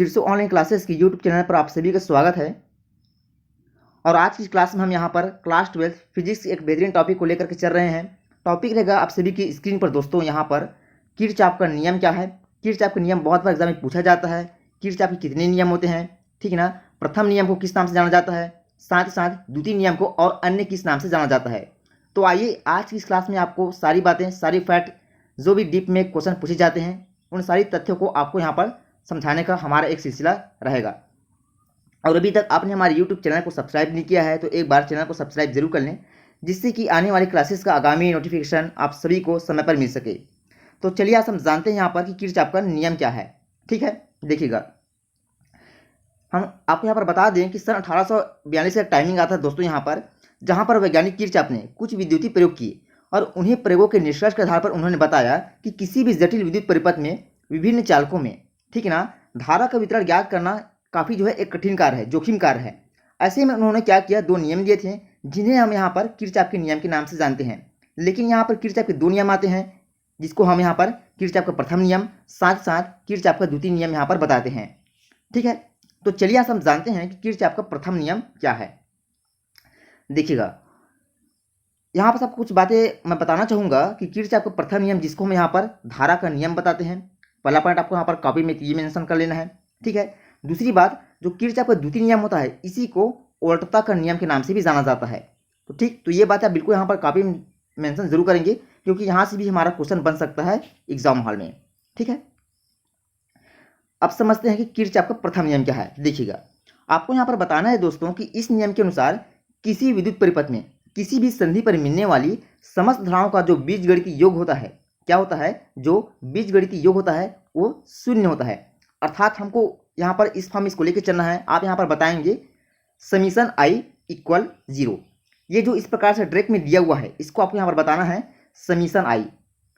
शीर्षो online classes की YouTube channel पर आप सभी का स्वागत है। और आज की क्लास में हम यहाँ पर क्लास 12 फिजिक्स एक बेहतरीन टॉपिक को लेकर के चल रहे हैं। टॉपिक रहेगा आप सभी की स्क्रीन पर दोस्तों। यहाँ पर किरचॉफ का नियम क्या है। किरचॉफ का नियम बहुत बार एग्जाम में पूछा जाता है। किरचॉफ के कितने नियम होते हैं, ठीक है ना। प्रथम नियम को किस नाम से जाना जाता है, साथ ही साथ द्वितीय नियम को और अन्य किस नाम से जाना जाता है। तो आइए आज की इस क्लास में आपको सारी बातें, सारी फैक्ट, जो भी डीप में क्वेश्चन पूछे जाते हैं, उन सारी तथ्यों को आपको यहाँ पर समझाने का हमारा एक सिलसिला रहेगा। और अभी तक आपने हमारे YouTube चैनल को सब्सक्राइब नहीं किया है तो एक बार चैनल को सब्सक्राइब जरूर कर लें, जिससे कि आने वाली क्लासेस का आगामी नोटिफिकेशन आप सभी को समय पर मिल सके। तो चलिए आज हम जानते हैं यहाँ पर कि किरचॉफ का नियम क्या है। ठीक है, देखिएगा, हम आपको यहाँ पर बता दें कि सन 1842 का टाइमिंग आता है दोस्तों यहाँ पर, जहाँ पर वैज्ञानिक किरचॉफ ने कुछ विद्युतीय प्रयोग किए और उन्हीं प्रयोगों के निष्कर्ष के आधार पर उन्होंने बताया कि किसी भी जटिल विद्युत परिपथ में विभिन्न चालकों में, ठीक है ना, धारा का वितरण ज्ञात करना काफ़ी जो है एक कठिन कार्य है, जोखिम कार्य है। ऐसे में उन्होंने क्या किया, दो नियम दिए थे जिन्हें हम यहाँ पर किरचॉफ के नियम के नाम से जानते हैं। लेकिन यहाँ पर किरचॉफ के दो नियम आते हैं, जिसको हम यहाँ पर किरचॉफ का प्रथम नियम साथ साथ किरचॉफ का द्वितीय नियम यहाँ पर बताते हैं। ठीक है, तो चलिए आज हम जानते हैं कि किरचॉफ का प्रथम नियम क्या है। देखिएगा, यहाँ पर सब कुछ बातें मैं बताना चाहूँगा कि किरचॉफ का प्रथम नियम, जिसको हम यहाँ पर धारा का नियम बताते हैं। पहला पॉइंट आपको यहाँ पर कॉपी में ये मेंशन कर लेना है, ठीक है। दूसरी बात, जो किरचॉफ का द्वितीय नियम होता है, इसी को वोल्टता का नियम के नाम से भी जाना जाता है। तो ठीक, तो ये बात आप बिल्कुल यहाँ पर कॉपी में मेंशन जरूर करेंगे, क्योंकि यहाँ से भी हमारा क्वेश्चन बन सकता है एग्जाम हॉल में। ठीक है, अब समझते हैं कि किरचॉफ का प्रथम नियम क्या है। देखिएगा, आपको यहाँ पर बताना है दोस्तों कि इस नियम के अनुसार किसी विद्युत परिपथ में किसी भी संधि पर मिलने वाली समस्त धाराओं का जो बीजगणितीय योग होता है, क्या होता है, जो बीजगणितीय योग होता है वो शून्य होता है। अर्थात हमको यहाँ पर इस फॉर्म इसको लेकर चलना है। आप यहाँ पर बताएंगे समीशन आई इक्वल 0। ये जो इस प्रकार से डायरेक्ट में दिया हुआ है, इसको आपको यहाँ पर बताना है समीशन आई,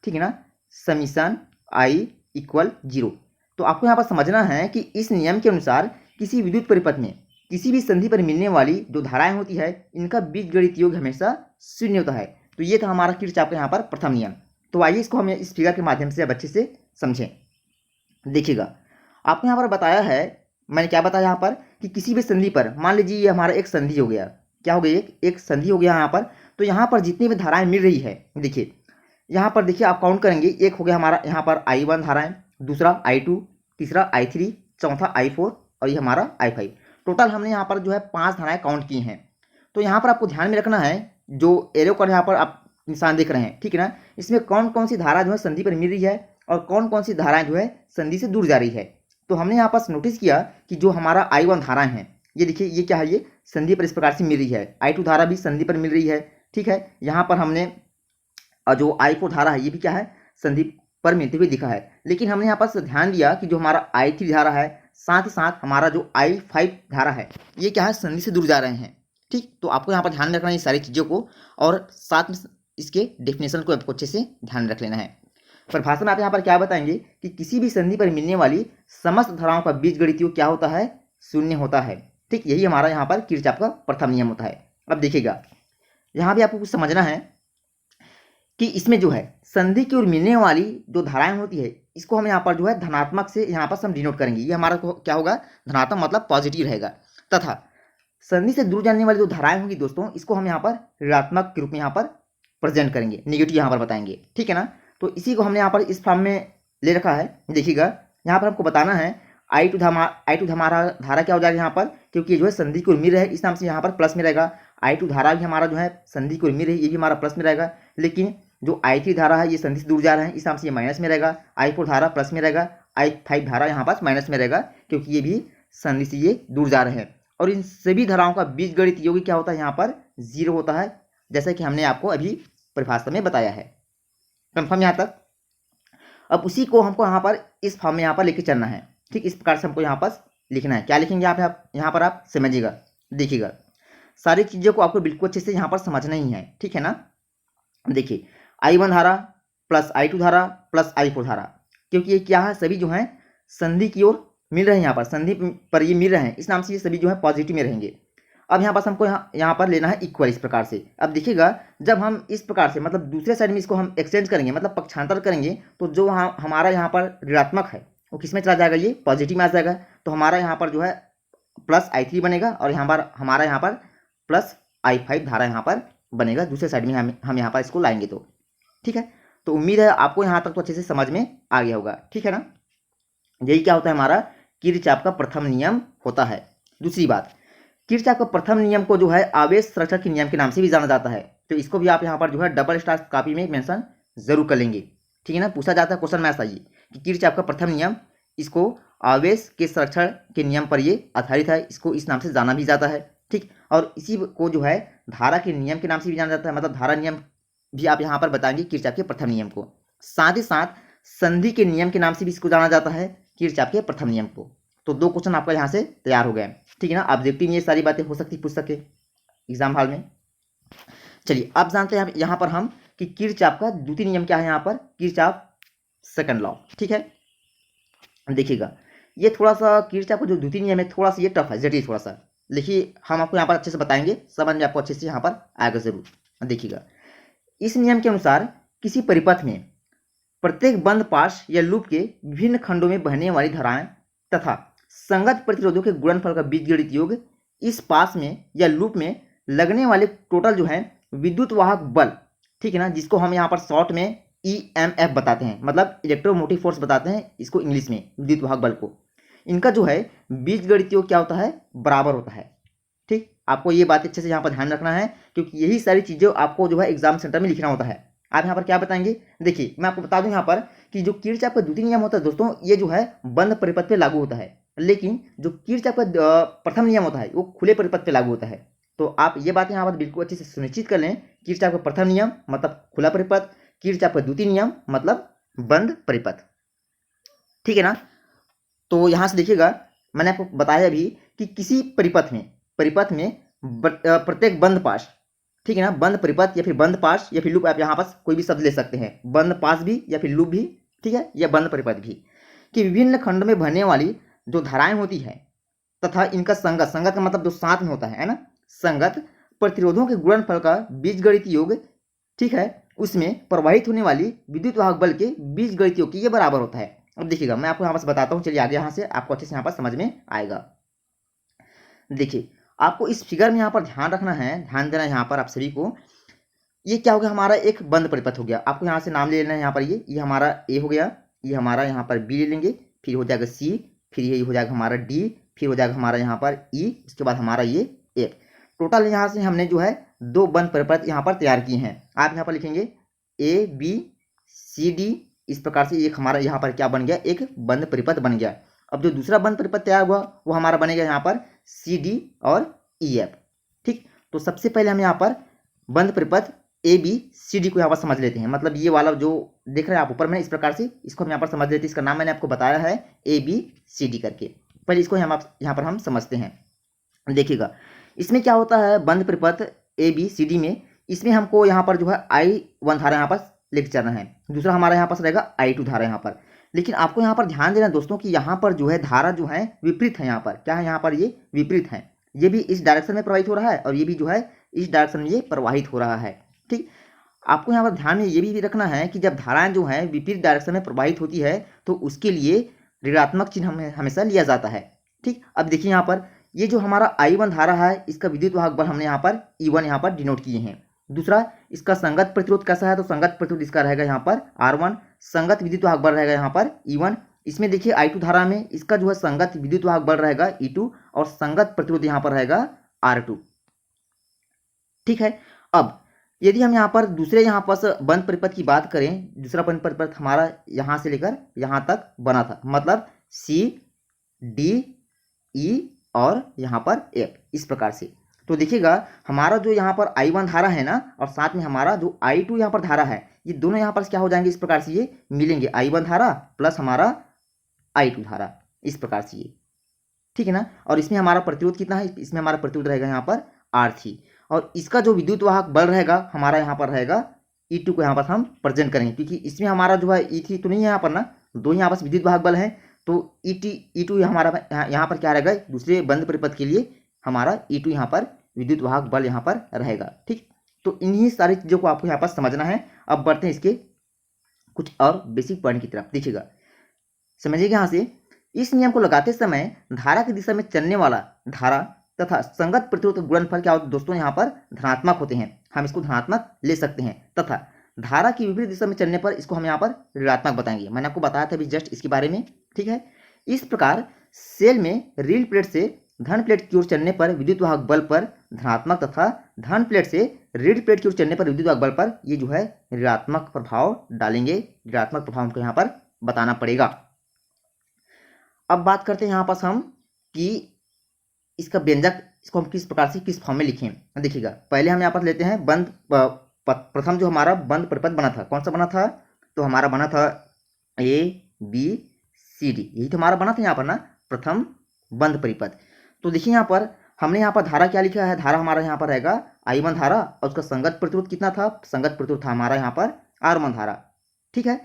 ठीक है ना, समीशन आई इक्वल 0। तो आपको यहाँ पर समझना है कि इस नियम के अनुसार किसी विद्युत परिपथ में किसी भी संधि पर मिलने वाली जो धाराएं होती है, इनका बीजगणितीय योग हमेशा शून्य होता है। तो ये था हमारा किरचॉफ का यहाँ पर प्रथम नियम। तो आइए इसको हम इस फिगर के माध्यम से अब अच्छे से समझें। देखिएगा, आपको यहाँ पर बताया है, मैंने क्या बताया यहाँ पर कि किसी भी संधि पर, मान लीजिए ये हमारा एक संधि हो गया, क्या हो गया, एक संधि हो गया यहाँ पर। तो यहाँ पर जितनी भी धाराएं मिल रही है, देखिए यहाँ पर, देखिए आप काउंट करेंगे, एक हो गया हमारा यहाँ पर I1 धाराएं, दूसरा I2, तीसरा I3, चौथा I4 और ये हमारा I5। टोटल हमने यहाँ पर जो है 5 धाराएं काउंट की हैं। तो यहाँ पर आपको ध्यान में रखना है, जो एरो का यहाँ पर आप निशान देख रहे हैं, ठीक है ना, इसमें कौन कौन सी धारा जो है संधि पर मिल रही है और कौन कौन सी धाराएं जो है संधि से दूर जा रही है। तो हमने यहाँ पर नोटिस किया कि जो हमारा I1 धाराएं हैं, ये देखिए, ये क्या है, ये संधि पर इस प्रकार से मिल रही है। I2 धारा भी संधि पर मिल रही है, ठीक है। यहाँ पर हमने जो I4 धारा है, ये भी क्या है, संधि पर मिलते हुए दिखा है। लेकिन हमने यहाँ पर ध्यान दिया कि जो हमारा I3 धारा है, साथ ही साथ हमारा जो I5 धारा है, ये क्या है, संधि से दूर जा रहे हैं। ठीक, तो आपको यहाँ पर ध्यान रखना है ये सारी चीज़ों को, और साथ में इसके डेफिनेशन को आपको अच्छे से ध्यान रख लेना है। परिभाषा में आप यहाँ पर क्या बताएंगे कि किसी भी संधि पर मिलने वाली समस्त धाराओं का बीजगणितीय योग क्या होता है, शून्य होता है। ठीक, यही हमारा यहाँ पर किरचॉफ का प्रथम नियम होता है। अब देखिएगा, यहाँ भी आपको कुछ समझना है कि इसमें जो है संधि की ओर मिलने वाली जो धाराएं होती है, इसको हम यहाँ पर जो है धनात्मक से यहाँ पर हम डिनोट करेंगे। ये हमारा क्या होगा, धनात्मक मतलब पॉजिटिव रहेगा। तथा संधि से दूर जाने वाली जो धाराएं होंगी दोस्तों, इसको हम यहाँ पर ऋणात्मक के रूप में यहाँ पर प्रेजेंट करेंगे, नेगेटिव यहाँ पर बताएंगे, ठीक है ना। तो इसी को हमने यहाँ पर इस फॉर्म में ले रखा है। देखिएगा, यहाँ पर हमको बताना है I2 हमारा धारा क्या हो जाएगा यहाँ पर, क्योंकि जो है संधि की ओर मिल रहा है, इस नाम से यहाँ पर प्लस में रहेगा। I2 धारा भी हमारा जो है संधि की ओर मिल रही है, ये भी हमारा प्लस में रहेगा। लेकिन जो I3 धारा है, ये संधि से दूर जा रहा है, इस नाम से ये माइनस में रहेगा। I4 धारा प्लस में रहेगा, I5 धारा यहाँ पर माइनस में रहेगा, क्योंकि ये भी संधि से ये दूर जा रहे हैं। और इन सभी धाराओं का बीजगणितीय योग क्या होता है, यहाँ पर 0 होता है, जैसा कि हमने आपको अभी परिभाषा में बताया है। कंफर्म यहाँ तक। अब उसी को हमको यहाँ पर इस फॉर्म में यहाँ पर लेके चलना है। ठीक, इस प्रकार से हमको यहाँ पर लिखना है। क्या लिखेंगे आप यहाँ पर आप समझिएगा। देखिएगा, सारी चीज़ों को आपको बिल्कुल अच्छे से यहाँ पर समझना ही है, ठीक है ना। देखिए, I1 धारा प्लस I2 धारा प्लस I4 धारा, क्योंकि ये क्या है, सभी जो है संधि की ओर मिल रहे हैं, यहाँ पर संधि पर ये मिल रहे हैं, इस नाम से ये सभी जो है पॉजिटिव में रहेंगे। अब यहाँ पास हमको यहाँ पर लेना है इक्वल, इस प्रकार से। अब देखिएगा, जब हम इस प्रकार से मतलब दूसरे साइड में इसको हम एक्सचेंज करेंगे, मतलब पक्षांतर करेंगे, तो जो हमारा यहाँ पर ऋणात्मक है वो किस में चला जाएगा, ये पॉजिटिव में आ जाएगा। तो हमारा यहाँ पर जो है प्लस I3 बनेगा और हमारा यहाँ पर प्लस I5 धारा यहाँ पर बनेगा। दूसरे साइड में हम यहाँ पर इसको लाएंगे तो ठीक है। तो उम्मीद है आपको यहाँ तक तो अच्छे से समझ में आ गया होगा, ठीक है ना। यही क्या होता है, हमारा किरचॉफ का प्रथम नियम होता है। दूसरी बात, किरचॉफ का प्रथम नियम को जो है आवेश संरक्षण के नियम के नाम से भी जाना जाता है। तो इसको भी आप यहाँ पर जो है डबल स्टार कॉपी में मेंशन जरूर कर लेंगे, ठीक है ना। पूछा जाता है क्वेश्चन में ऐसा ही कि किरचॉफ का प्रथम नियम, इसको आवेश के संरक्षण के नियम पर ये आधारित है, इसको इस नाम से जाना भी जाता है, ठीक। और इसी को जो है धारा के नियम के नाम से भी जाना जाता है, मतलब धारा नियम भी आप यहाँ पर बताएंगे किरचॉफ के प्रथम नियम को। साथ ही साथ संधि के नियम के नाम से भी इसको जाना जाता है, किरचॉफ के प्रथम नियम को। तो 2 क्वेश्चन आपका यहाँ से तैयार हो गए, ठीक है ना। ऑब्जेक्टिव में ये सारी बातें हो सकती, पूछ सके एग्जाम हॉल में। चलिए अब जानते हैं यहाँ पर हम कि किरचॉफ का द्वितीय नियम क्या है, यहाँ पर किरचॉफ सेकंड लॉ, ठीक है। देखिएगा ये थोड़ा सा किरचॉफ का जो द्वितीय नियम है थोड़ा सा ये टफ है, जटिल थोड़ा सा। देखिए हम आपको यहाँ पर अच्छे से बताएंगे, समझ में आपको अच्छे से यहाँ पर आएगा जरूर। देखिएगा इस नियम के अनुसार किसी परिपथ में प्रत्येक बंद पाश या लूप के विभिन्न खंडों में बहने वाली धाराएं तथा संगत प्रतिरोधों के गुणनफल का बीजगणित योग इस पास में या लूप में लगने वाले टोटल जो है विद्युत वाहक बल, ठीक है ना, जिसको हम यहाँ पर शॉर्ट में EMF बताते हैं, मतलब इलेक्ट्रोमोटिव फोर्स बताते हैं इसको इंग्लिश में, विद्युत वाहक बल को। इनका जो है बीजगणित योग क्या होता है, बराबर होता है, ठीक। आपको ये बात अच्छे से यहाँ पर ध्यान रखना है, क्योंकि यही सारी चीज़ें आपको जो है एग्जाम सेंटर में लिखना होता है। आप यहाँ पर क्या बताएंगे, देखिए मैं आपको बता दूं यहाँ पर कि जो किरचॉफ का द्वितीय नियम होता है दोस्तों, ये जो है बंद परिपथ पे लागू होता है, लेकिन जो किरचॉफ का प्रथम नियम होता है वो खुले परिपथ पे लागू होता है। तो आप ये बात यहाँ पर बिल्कुल अच्छे से सुनिश्चित कर लें, किरचॉफ का प्रथम नियम मतलब खुला परिपथ, किरचॉफ का द्वितीय नियम मतलब बंद परिपथ, ठीक है ना। तो यहाँ से देखिएगा मैंने आपको बताया अभी कि किसी परिपथ में प्रत्येक बंद पाश, ठीक है ना, बंद परिपथ या फिर बंद पाश या फिर लूप, आप यहाँ पास कोई भी शब्द ले सकते हैं, बंद पाश भी या फिर लूप भी, ठीक है, या बंद परिपथ भी, कि विभिन्न खंड में बहने वाली जो धाराएं होती है तथा इनका संगत का मतलब जो साथ में होता है ना, संगत प्रतिरोधों के गुणनफल का बीजगणित योग, ठीक है, उसमें प्रवाहित होने वाली विद्युत वाहक बल के बीजगणित योग की ये बराबर होता है। अब देखिएगा मैं आपको यहाँ पर बताता हूँ, चलिए आगे यहाँ से आपको अच्छे से यहाँ पर समझ में आएगा। देखिए आपको इस फिगर में यहाँ पर ध्यान रखना है, ध्यान देना है यहाँ पर आप सभी को। ये क्या हो गया, हमारा एक बंद परिपथ हो गया। आपको यहाँ से नाम ले लेना है, यहाँ पर ये हमारा A हो गया, ये हमारा यहाँ पर B ले लेंगे, फिर हो जाएगा C, फिर ये हो जाएगा हमारा D, फिर हो जाएगा हमारा यहाँ पर E, उसके बाद हमारा ये एक। टोटल यहाँ से हमने जो है 2 बंद परिपथ यहाँ पर तैयार किए हैं। आप यहाँ पर लिखेंगे ABCD, इस प्रकार से एक हमारा यहाँ पर क्या बन गया, एक बंद परिपथ बन गया। अब जो दूसरा बंद परिपथ तैयार हुआ वो हमारा बनेगा यहाँ पर CD और EF, ठीक। तो सबसे पहले हम यहाँ पर बंद परिपथ ABCD को यहाँ पर समझ लेते हैं, मतलब ये वाला जो देख रहे हैं आप ऊपर में, इस प्रकार से इसको हम यहाँ पर समझ लेते हैं। इसका नाम मैंने आपको बताया है ABCD करके, पहले इसको यहाँ पर हम समझते हैं। देखिएगा इसमें क्या होता है, बंद परिपथ ABCD में, इसमें हमको यहाँ पर जो है I1 धारा यहाँ पर लेके चलना है, दूसरा हमारा यहाँ पास रहेगा I2 धारा यहाँ पर। लेकिन आपको यहाँ पर ध्यान देना दोस्तों कि यहाँ पर जो है धारा जो है विपरीत है, यहाँ पर क्या है, यहाँ पर ये विपरीत है, ये भी इस डायरेक्शन में प्रवाहित हो रहा है और ये भी जो है इस डायरेक्शन में ये प्रवाहित हो रहा है, ठीक। आपको यहाँ पर ध्यान में ये भी रखना है कि जब धाराएं जो है विपरीत डायरेक्शन में प्रवाहित होती है तो उसके लिए ऋणात्मक चिन्ह हमेशा लिया जाता है, ठीक। अब देखिए यहाँ पर ये जो हमारा I1 धारा है, इसका विद्युत वाहक बल हमने यहाँ पर E1 यहाँ पर डिनोट किए हैं। दूसरा इसका संगत प्रतिरोध कैसा है, तो संगत प्रतिरोध इसका रहेगा यहाँ पर R1, संगत विद्युत वाहक बल रहेगा यहाँ पर E1। इसमें देखिए I2 धारा में इसका जो है संगत विद्युत वाहक बल रहेगा E2 और संगत प्रतिरोध यहाँ पर रहेगा R2, ठीक है। अब यदि हम यहाँ पर दूसरे यहाँ पर बंद परिपथ की बात करें, दूसरा बंद परिपथ हमारा यहाँ से लेकर यहाँ तक बना था, मतलब CDE और यहाँ पर F, इस प्रकार से। तो देखिएगा हमारा जो यहाँ पर I1 धारा है ना, और साथ में हमारा जो I2 यहाँ पर धारा है, ये दोनों यहाँ पर क्या हो जाएंगे, इस प्रकार से ये मिलेंगे, I1 धारा प्लस हमारा I2 धारा, इस प्रकार से ये, ठीक है ना। और इसमें हमारा प्रतिरोध कितना है, इसमें हमारा प्रतिरोध रहेगा यहाँ पर R3, और इसका जो विद्युत वाहक बल रहेगा हमारा यहाँ पर रहेगा E2 को यहाँ पर हम प्रेजेंट करेंगे, क्योंकि इसमें हमारा जो है E3 तो नहीं है यहाँ पर ना, दो यहाँ पर विद्युत वाहक बल है, तो E2 हमारा यहाँ पर क्या रहेगा, दूसरे बंद परिपथ के लिए हमारा E2 यहाँ पर विद्युत वाहक बल यहाँ पर रहेगा, ठीक। तो इन्हीं सारी चीज़ों को आपको यहाँ पर समझना है। अब बढ़ते हैं इसके कुछ और बेसिक पॉइंट की तरफ। देखिएगा समझिएगा यहाँ से इस नियम को लगाते समय धारा की दिशा में चलने वाला धारा तथा संगत प्रतिरोध का गुणनफल क्या होता है दोस्तों, यहाँ पर धनात्मक होते हैं, हम इसको धनात्मक ले सकते हैं, तथा धारा की विपरीत दिशा में चलने पर इसको हम यहाँ पर ऋणात्मक बताएंगे। मैंने आपको बताया था अभी जस्ट इसके बारे में, ठीक है। इस प्रकार सेल में रील प्लेट से धन प्लेट की ओर चलने पर विद्युत वाहक बल पर धनात्मक तथा धन प्लेट से रीढ़ प्लेट की ओर चलने पर विद्युत वाहक बल पर ये जो है ऋणात्मक प्रभाव डालेंगे। ऋणात्मक प्रभाव हमको यहाँ पर बताना पड़ेगा। अब बात करते हैं यहाँ पर हम कि इसका व्यंजक इसको हम किस प्रकार से किस फॉर्म में लिखें। देखिएगा, पहले हम यहाँ पर लेते हैं बंद प्रथम जो हमारा बंद परिपथ बना था, कौन सा बना था, तो हमारा बना था ABCD, यही तो हमारा बना था यहाँ पर ना, प्रथम बंद परिपथ। तो देखिए यहाँ पर हमने यहाँ पर धारा क्या लिखा है, धारा हमारा यहाँ पर रहेगा I1 धारा, और उसका संगत प्रतिरोध कितना था, संगत प्रतिरोध था हमारा यहाँ पर R1 धारा, ठीक है।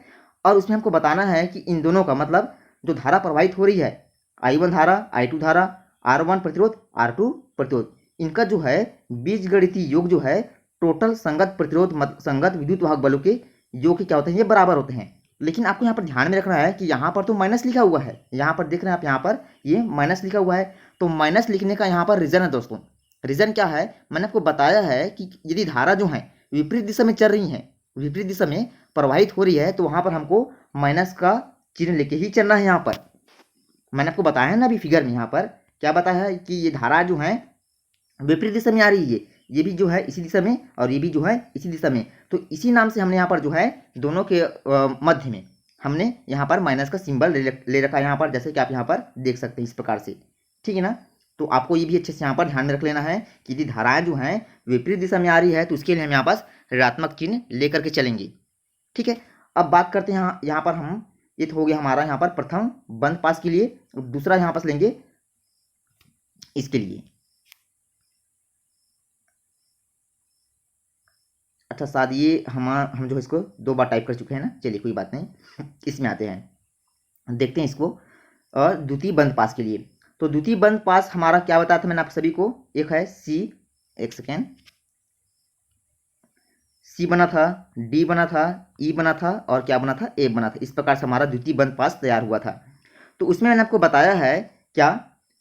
और उसमें हमको बताना है कि इन दोनों का मतलब जो धारा प्रवाहित हो रही है I1 धारा, I2 धारा, R1 प्रतिरोध, R2 प्रतिरोध, इनका जो है बीजगणितीय योग जो है टोटल संगत प्रतिरोध संगत विद्युत वाहक बलों के योग के क्या होते हैं, ये बराबर होते हैं। लेकिन आपको यहाँ पर ध्यान में रखना है कि यहाँ पर तो माइनस लिखा हुआ है, यहाँ पर देख रहे हैं आप, यहाँ पर ये माइनस लिखा हुआ है। तो माइनस लिखने का यहाँ पर रीजन है दोस्तों, रीजन क्या है, मैंने आपको बताया है कि यदि धारा जो है विपरीत दिशा में चल रही है, विपरीत दिशा में प्रवाहित हो रही है, तो वहाँ पर हमको माइनस का चिन्ह लेके ही चलना है। यहाँ पर मैंने आपको बताया है ना अभी फिगर में, यहाँ पर क्या बताया है कि ये धारा जो है विपरीत दिशा में आ रही है, ये भी जो है इसी दिशा में और ये भी जो है इसी दिशा में। तो इसी नाम से हमने यहाँ पर जो है दोनों के मध्य में हमने यहाँ पर माइनस का सिंबल ले रखा है यहाँ पर, जैसे कि आप यहाँ पर देख सकते हैं इस प्रकार से, ठीक है ना। तो आपको ये भी अच्छे से यहाँ पर ध्यान में रख लेना है कि यदि धाराएं जो हैं विपरीत दिशा में आ रही है तो उसके लिए हम यहाँ पास ऋणात्मक चिन्ह लेकर के चलेंगे, ठीक है। अब बात करते हैं यहाँ पर हम, ये तो हो गया हमारा यहाँ पर प्रथम बंद पास के लिए, दूसरा यहाँ पास लेंगे इसके लिए। अच्छा शायद ये हम जो इसको 2 बार टाइप कर चुके हैं ना, चलिए कोई बात नहीं, इसमें आते हैं, देखते हैं इसको। और द्वितीय बंद पास के लिए, तो द्वितीय बंद पास हमारा क्या बताया था मैंने आप सभी को, एक है एक सेकेंड, C बना था, D बना था, E बना था और क्या बना था, A बना था। इस प्रकार से हमारा द्वितीय बंद पास तैयार हुआ था। तो उसमें मैंने आपको बताया है क्या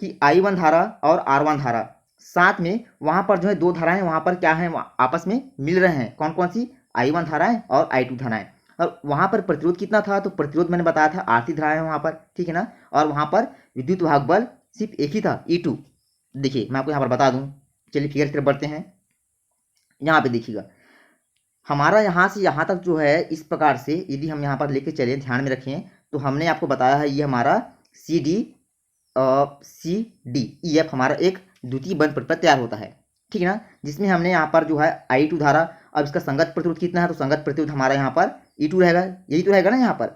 कि I1 धारा और R1 धारा साथ में वहाँ पर जो है 2 धाराएं वहाँ पर क्या है आपस में मिल रहे हैं, कौन कौन सी, I1 धाराएं और I2 धाराएं। और वहाँ पर प्रतिरोध कितना था, तो प्रतिरोध मैंने बताया था R3 धाराएं वहाँ पर, ठीक है ना। और वहाँ पर विद्युत वाहक बल सिर्फ एक ही था, E2। देखिए मैं आपको यहाँ पर बता दूँ, चलिए फिगर की तरफ बढ़ते हैं। यहाँ पे देखिएगा हमारा यहाँ से यहाँ तक जो है इस प्रकार से यदि हम यहाँ पर लेके चले, ध्यान में रखें, तो हमने आपको बताया है ये हमारा CDEF हमारा एक द्वितीय बंद परिपथ तैयार होता है, ठीक है ना। जिसमें हमने यहाँ पर जो है I2 धारा, अब इसका संगत प्रतिरोध कितना है, तो संगत प्रतिरोध हमारा यहाँ पर E2 रहेगा, यही तो रहेगा ना यहाँ पर,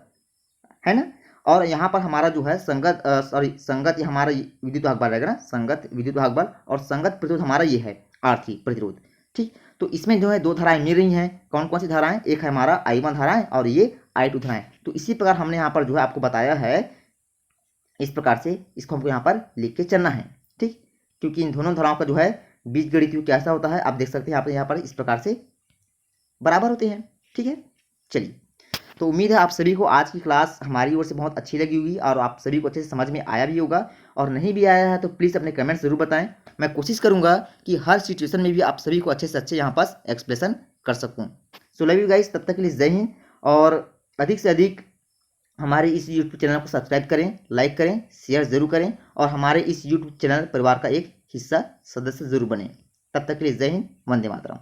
है ना। और यहाँ पर हमारा जो है संगत ये हमारा विद्युत वाहक बल रहेगा ना, संगत विद्युत वाहक बल, और संगत प्रतिरोध हमारा ये है R3 प्रतिरोध, ठीक। तो इसमें जो है 2 धाराएं मिल रही हैं, कौन कौन सी धाराएं, एक है हमारा I1 धाराएं और ये I2 धाराएं। तो इसी प्रकार हमने यहाँ पर जो है आपको बताया है, इस प्रकार से इसको हमको यहाँ पर लिख के चलना है, ठीक। क्योंकि इन दोनों धाराओं का जो है बीजगणित योग कैसा होता है आप देख सकते हैं, यहाँ पर इस प्रकार से बराबर होते हैं, ठीक है। चलिए, तो उम्मीद है आप सभी को आज की क्लास हमारी ओर से बहुत अच्छी लगी होगी और आप सभी को अच्छे से समझ में आया भी होगा, और नहीं भी आया है तो प्लीज़ अपने कमेंट्स ज़रूर बताएं। मैं कोशिश करूंगा कि हर सिचुएशन में भी आप सभी को अच्छे से अच्छे यहाँ पास एक्सप्लेसन कर सकूं। सो लव यू गाइस, तब तक के लिए जय हिंद, और अधिक से अधिक हमारे इस यूट्यूब चैनल को सब्सक्राइब करें, लाइक करें, शेयर ज़रूर करें, और हमारे इस यूट्यूब चैनल परिवार का एक हिस्सा सदस्य ज़रूर बने। तब तक के लिए जय हिंद, वंदे मातरम।